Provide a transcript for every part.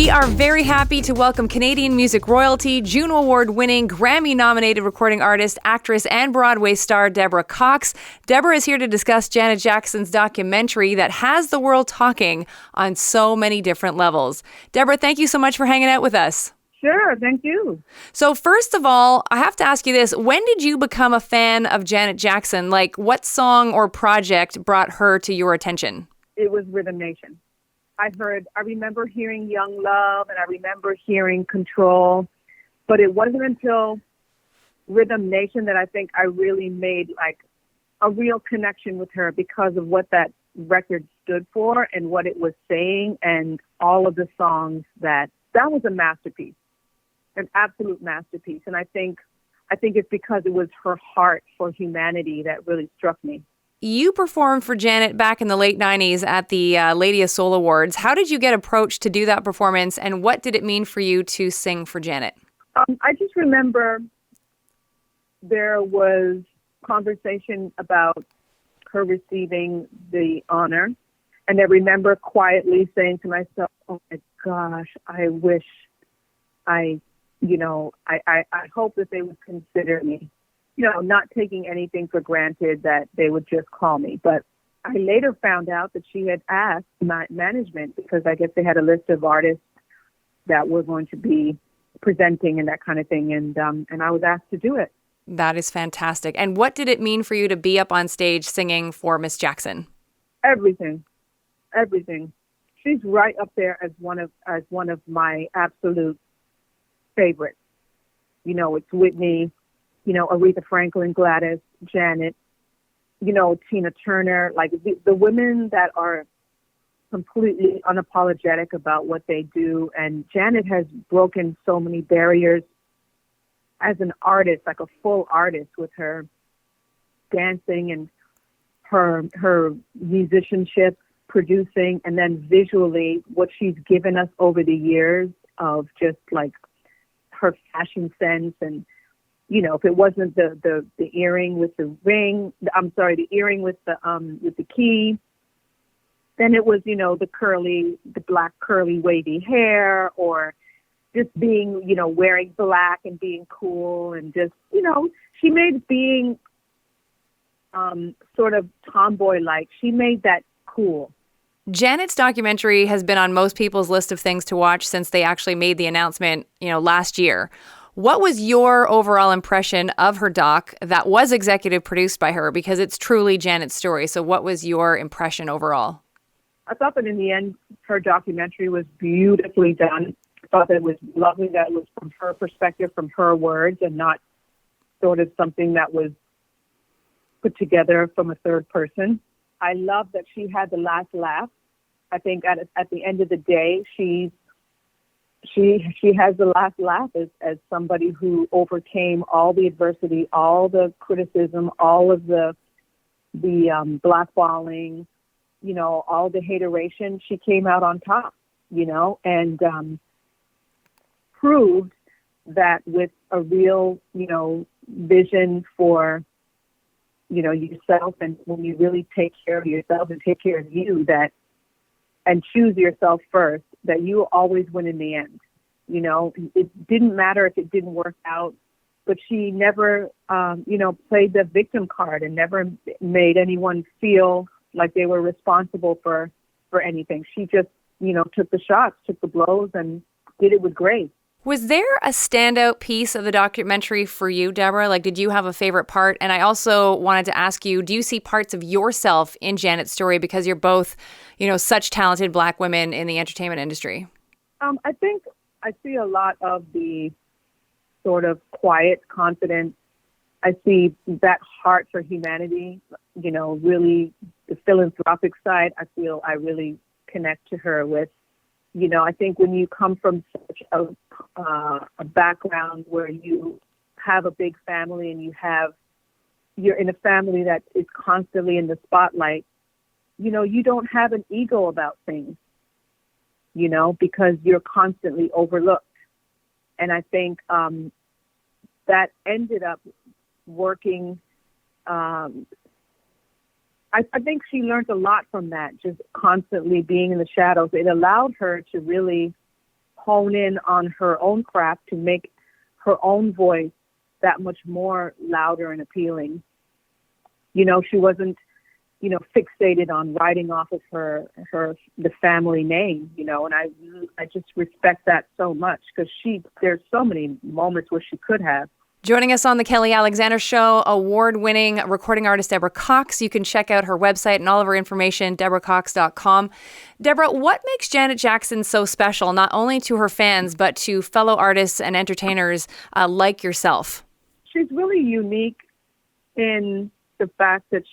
We are very happy to welcome Canadian music royalty, Juno Award-winning, Grammy-nominated recording artist, actress, and Broadway star Deborah Cox. Deborah is here to discuss Janet Jackson's documentary that has the world talking on so many different levels. Deborah, thank you so much for hanging out with us. Sure, thank you. So first of all, I have to ask you this. When did you become a fan of Janet Jackson? Like, what song or project brought her to your attention? It was Rhythm Nation. I remember hearing Young Love, and I remember hearing Control, but it wasn't until Rhythm Nation that I think I really made like a real connection with her because of what that record stood for and what it was saying and all of the songs that was a masterpiece, an absolute masterpiece. And I think it's because it was her heart for humanity that really struck me. You performed for Janet back in the late 90s at the Lady of Soul Awards. How did you get approached to do that performance, and what did it mean for you to sing for Janet? I just remember there was conversation about her receiving the honor, and I remember quietly saying to myself, oh my gosh, I wish I hope that they would consider me. Not taking anything for granted that they would just call me. But I later found out that she had asked my management because I guess they had a list of artists that were going to be presenting and that kind of thing. And I was asked to do it. That is fantastic. And what did it mean for you to be up on stage singing for Miss Jackson? Everything. She's right up there as one of my absolute favorites. It's Whitney, Aretha Franklin, Gladys, Janet, Tina Turner, like the women that are completely unapologetic about what they do. And Janet has broken so many barriers as an artist, like a full artist with her dancing and her musicianship, producing, and then visually what she's given us over the years of just like her fashion sense. And if it wasn't the earring with the ring, the earring with the key, then it was, the black curly wavy hair, or just being, wearing black and being cool, and just, she made being sort of tomboy-like, she made that cool. Janet's documentary has been on most people's list of things to watch since they actually made the announcement, last year. What was your overall impression of her doc that was executive produced by her? Because it's truly Janet's story. So what was your impression overall? I thought that in the end, her documentary was beautifully done. I thought that it was lovely that it was from her perspective, from her words, and not sort of something that was put together from a third person. I love that she had the last laugh. I think at the end of the day, she has the last laugh as somebody who overcame all the adversity, all the criticism, all of the blackballing, all the hateration. She came out on top, and proved that with a real, vision for, yourself, and when you really take care of yourself and take care of you, and choose yourself first, that you always win in the end. It didn't matter if it didn't work out, but she never, played the victim card and never made anyone feel like they were responsible for anything. She just, took the shots, took the blows, and did it with grace. Was there a standout piece of the documentary for you, Deborah? Like, did you have a favorite part? And I also wanted to ask you, do you see parts of yourself in Janet's story because you're both, such talented Black women in the entertainment industry? I think I see a lot of the sort of quiet confidence. I see that heart for humanity, really the philanthropic side. I feel I really connect to her with. I think when you come from such a background where you have a big family and you're in a family that is constantly in the spotlight, you don't have an ego about things, because you're constantly overlooked. And I think that ended up working. I think she learned a lot from that, just constantly being in the shadows. It allowed her to really hone in on her own craft to make her own voice that much more louder and appealing. She wasn't, fixated on writing off of the family name, and I just respect that so much because there's so many moments where she could have. Joining us on the Kelly Alexander Show, award-winning recording artist Deborah Cox. You can check out her website and all of her information, deborahcox.com. Deborah, what makes Janet Jackson so special, not only to her fans, but to fellow artists and entertainers like yourself? She's really unique in the fact that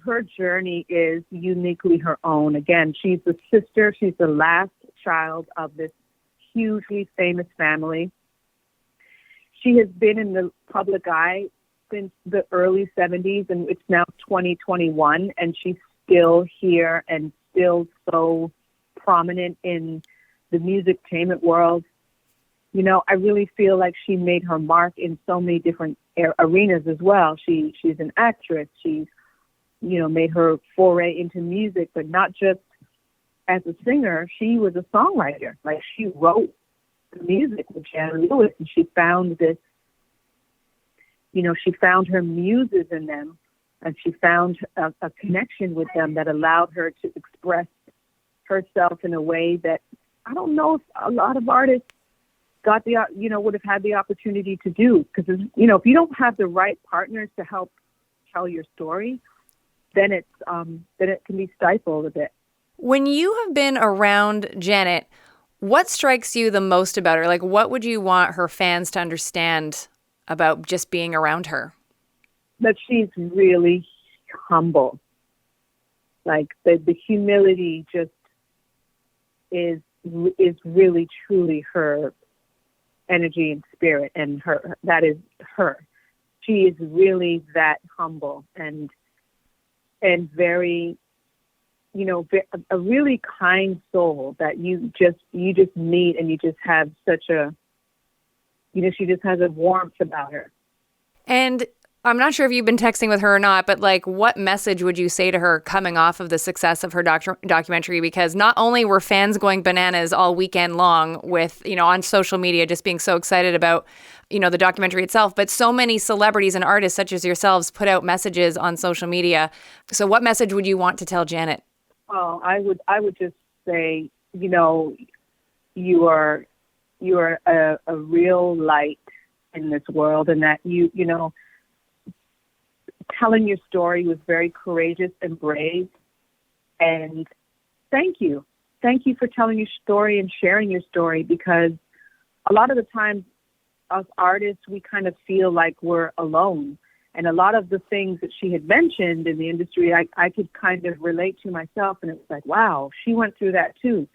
her journey is uniquely her own. Again, she's the sister. She's the last child of this hugely famous family. She has been in the public eye since the early 70s, and it's now 2021, and she's still here and still so prominent in the musictainment world. I really feel like she made her mark in so many different arenas as well. She's an actress. She's, made her foray into music, but not just as a singer. She was a songwriter. Like, she wrote the music with Jan Lewis, and she found this, she found her muses in them, and she found a connection with them that allowed her to express herself in a way that I don't know if a lot of artists would have had the opportunity to do. Because, if you don't have the right partners to help tell your story, then it can be stifled a bit. When you have been around Janet, what strikes you the most about her? Like, what would you want her fans to understand about just being around her? That she's really humble. Like, the humility just is really, truly her energy and spirit, and that is her. She is really that humble and very, a really kind soul that you just meet, and you just have such a, she just has a warmth about her. And I'm not sure if you've been texting with her or not, but like, what message would you say to her coming off of the success of her documentary? Because not only were fans going bananas all weekend long with, on social media, just being so excited about, the documentary itself, but so many celebrities and artists such as yourselves put out messages on social media. So what message would you want to tell Janet? Oh, I would just say, you are a real light in this world, and that telling your story was very courageous and brave. And thank you for telling your story and sharing your story, because a lot of the times us artists, we kind of feel like we're alone. And a lot of the things that she had mentioned in the industry, I could kind of relate to myself. And it was like, wow, she went through that too.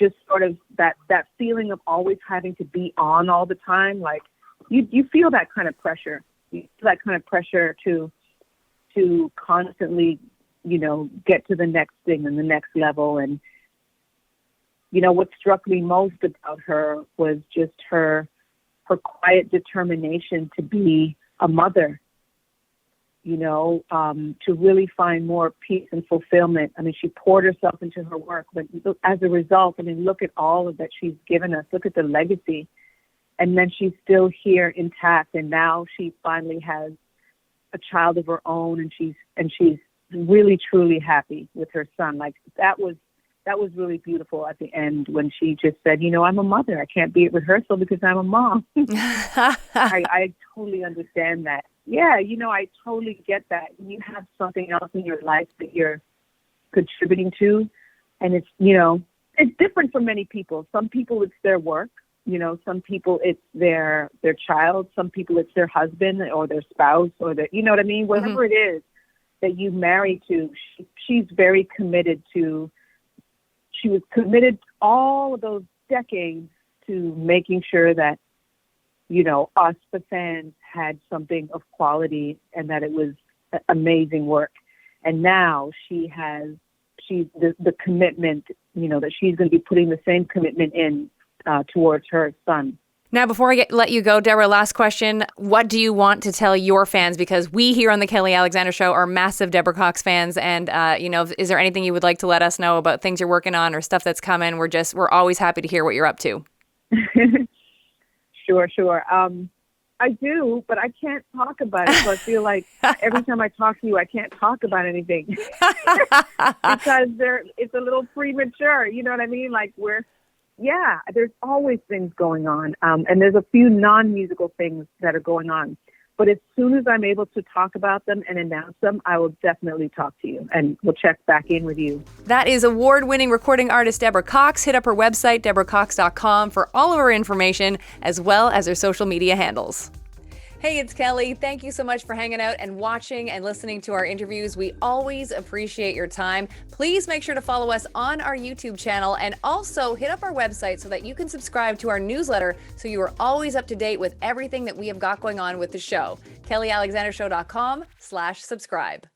Just sort of that feeling of always having to be on all the time. Like, you feel that kind of pressure. You feel that kind of pressure to constantly, get to the next thing and the next level. And, what struck me most about her was just her quiet determination to be a mother, to really find more peace and fulfillment. I mean, she poured herself into her work, but as a result, look at all of that she's given us. Look at the legacy. And then she's still here intact, and now she finally has a child of her own, and she's really truly happy with her son. Like, that was really beautiful at the end when she just said, I'm a mother. I can't be at rehearsal because I'm a mom. I totally understand that. Yeah, I totally get that. You have something else in your life that you're contributing to, and it's, it's different for many people. Some people it's their work. Some people it's their child. Some people it's their husband or their spouse or their, what I mean? Whatever it is that you marry to, she's very committed to. She was committed all of those decades to making sure that, us, the fans, had something of quality and that it was amazing work. And now she's the commitment, that she's going to be putting the same commitment in towards her son. Now, before I let you go, Deborah, last question. What do you want to tell your fans? Because we here on the Kelly Alexander Show are massive Deborah Cox fans. And, is there anything you would like to let us know about things you're working on or stuff that's coming? We're always happy to hear what you're up to. Sure. I do, but I can't talk about it. So I feel like every time I talk to you, I can't talk about anything because it's a little premature. You know what I mean? Like there's always things going on. And there's a few non-musical things that are going on. But as soon as I'm able to talk about them and announce them, I will definitely talk to you and we'll check back in with you. That is award-winning recording artist Deborah Cox. Hit up her website, deborahcox.com, for all of her information as well as her social media handles. Hey, it's Kelly. Thank you so much for hanging out and watching and listening to our interviews. We always appreciate your time. Please make sure to follow us on our YouTube channel and also hit up our website so that you can subscribe to our newsletter so you are always up to date with everything that we have got going on with the show. KellyAlexanderShow.com/subscribe.